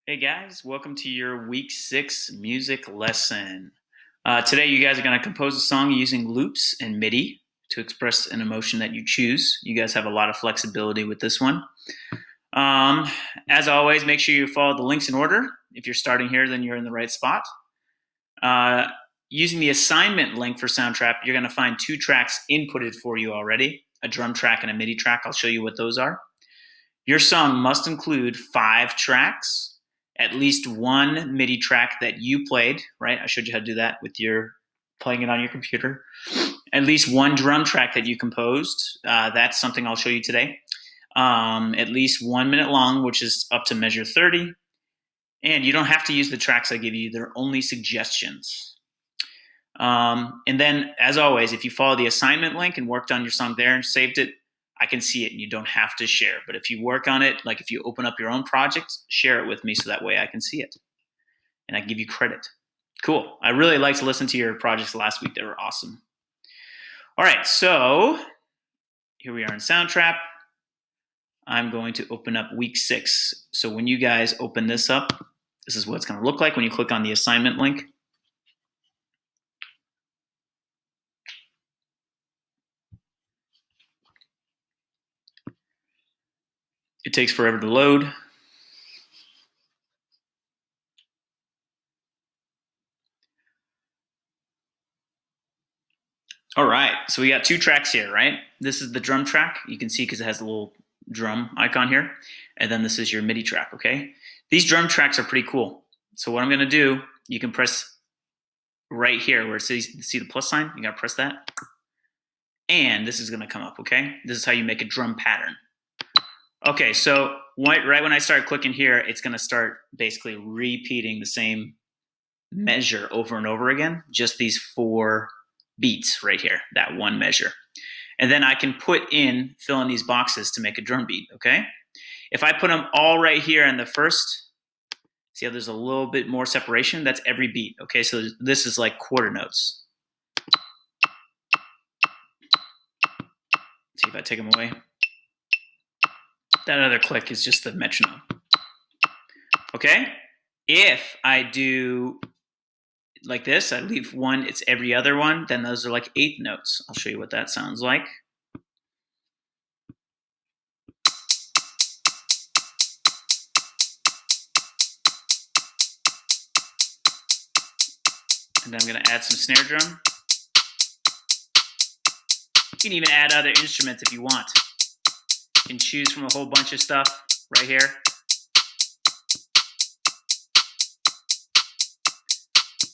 Hey guys, welcome to your week 6 music lesson. Today you guys are going to compose a song using loops and MIDI to express an emotion that you choose. You guys have a lot of flexibility with this one. As always, make sure you follow the links in order. If you're starting here, then you're in the right spot. Using the assignment link for SoundTrap, you're going to find 2 tracks inputted for you already, a drum track and a MIDI track. I'll show you what those are. Your song must include 5 tracks, at least 1 MIDI track that you played, right? I showed you how to do that with your playing it on your computer. At least 1 drum track that you composed. That's something I'll show you today. At least 1 minute long, which is up to measure 30. And you don't have to use the tracks I give you. They're only suggestions. And then, as always, if you follow the assignment link and worked on your song there and saved it, I can see it and you don't have to share. But if you work on it, like if you open up your own project, share it with me so that way I can see it. And I give you credit. Cool. I really liked to listen to your projects last week. They were awesome. All right, so here we are in SoundTrap. I'm going to open up week 6. So when you guys open this up, this is what it's going to look like when you click on the assignment link. It takes forever to load. All right, so we got 2 tracks here, right? This is the drum track. You can see because it has a little drum icon here. And then this is your MIDI track, okay? These drum tracks are pretty cool. So what I'm going to do, you can press right here where it says, see the plus sign? You got to press that. And this is going to come up, okay? This is how you make a drum pattern. Okay, so right when I start clicking here, it's going to start basically repeating the same measure over and over again, just these 4 beats right here, that 1 measure. And then I can fill in these boxes to make a drum beat, okay? If I put them all right here in the first, see how there's a little bit more separation? That's every beat, okay? So this is like quarter notes. See if I take them away. That other click is just the metronome. Okay? If I do like this, I leave 1, it's every other one, then those are like 1/8 notes. I'll show you what that sounds like. And then I'm going to add some snare drum. You can even add other instruments if you want. You can choose from a whole bunch of stuff right here.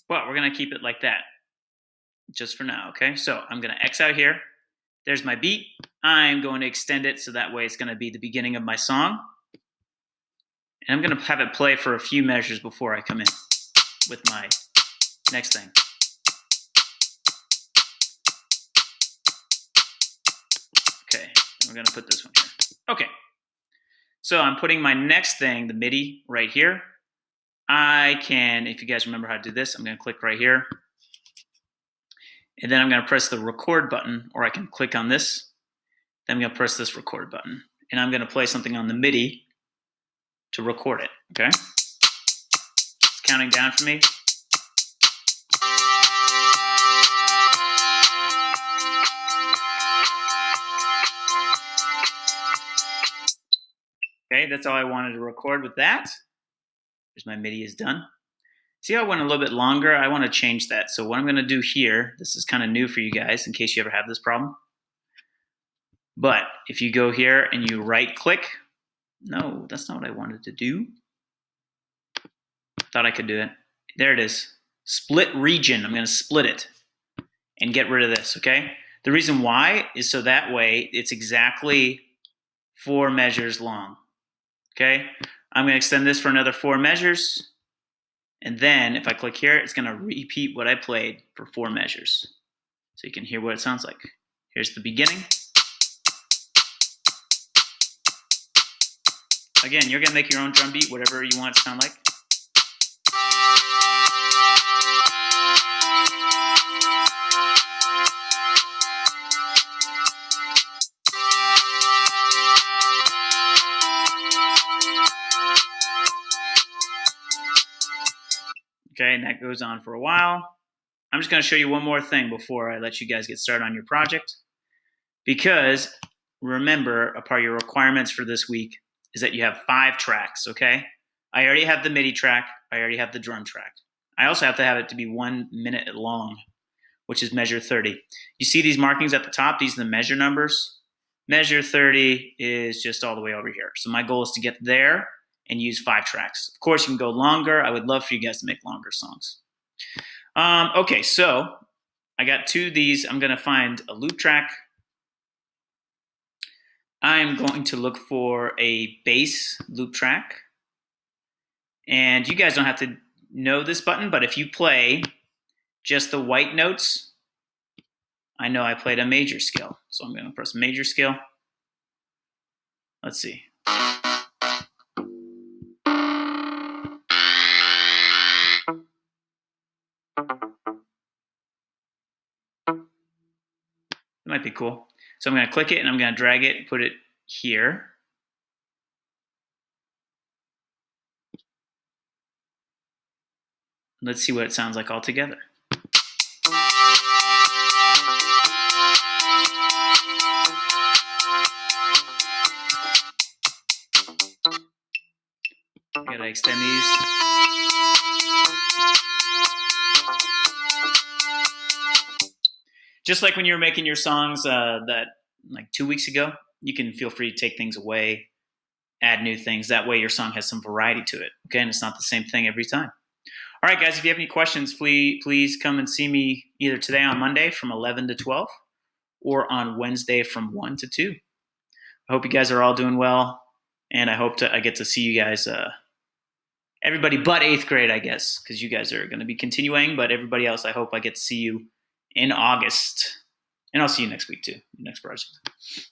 But we're going to keep it like that just for now, okay? So I'm going to X out here. There's my beat. I'm going to extend it so that way it's going to be the beginning of my song. And I'm going to have it play for a few measures before I come in with my next thing. Okay, we're going to put this one here. Okay, so I'm putting my next thing, the MIDI, right here. I can, if you guys remember how to do this, I'm going to click right here. And then I'm going to press the record button, or I can click on this. Then I'm going to press this record button. And I'm going to play something on the MIDI to record it, okay? It's counting down for me. Okay, that's all I wanted to record with that. There's my MIDI is done. See how I went a little bit longer? I want to change that. So what I'm going to do here, this is kind of new for you guys in case you ever have this problem. But if you go here and you right click, no, that's not what I wanted to do. Thought I could do it. There it is. Split region. I'm going to split it and get rid of this, okay? The reason why is so that way it's exactly 4 measures long, okay? I'm going to extend this for another 4 measures. And then if I click here, it's going to repeat what I played for 4 measures. So you can hear what it sounds like. Here's the beginning. Again, you're going to make your own drum beat, whatever you want it to sound like. Okay, and that goes on for a while. I'm just going to show you one more thing before I let you guys get started on your project. Because remember, a part of your requirements for this week is that you have 5 tracks, okay? I already have the MIDI track. I already have the drum track. I also have to have it to be 1 minute long, which is measure 30. You see these markings at the top? These are the measure numbers. Measure 30 is just all the way over here. So my goal is to get there and use 5 tracks. Of course, you can go longer. I would love for you guys to make longer songs. Okay, so I got 2 of these. I'm going to find a loop track. I'm going to look for a bass loop track. And you guys don't have to know this button, but if you play just the white notes, I know I played a major scale. So I'm going to press major scale. Let's see. That might be cool. So I'm going to click it and I'm going to drag it and put it here. Let's see what it sounds like all together. I gotta extend these. Just like when you were making your songs that like 2 weeks ago, you can feel free to take things away, add new things. That way your song has some variety to it. Okay, and it's not the same thing every time. All right, guys, if you have any questions, please come and see me either today on Monday from 11 to 12 or on Wednesday from 1 to 2. I hope you guys are all doing well, and I hope I get to see you guys, everybody but 8th grade, I guess, because you guys are going to be continuing, but everybody else, I hope I get to see you in August. And I'll see you next week, too, next project.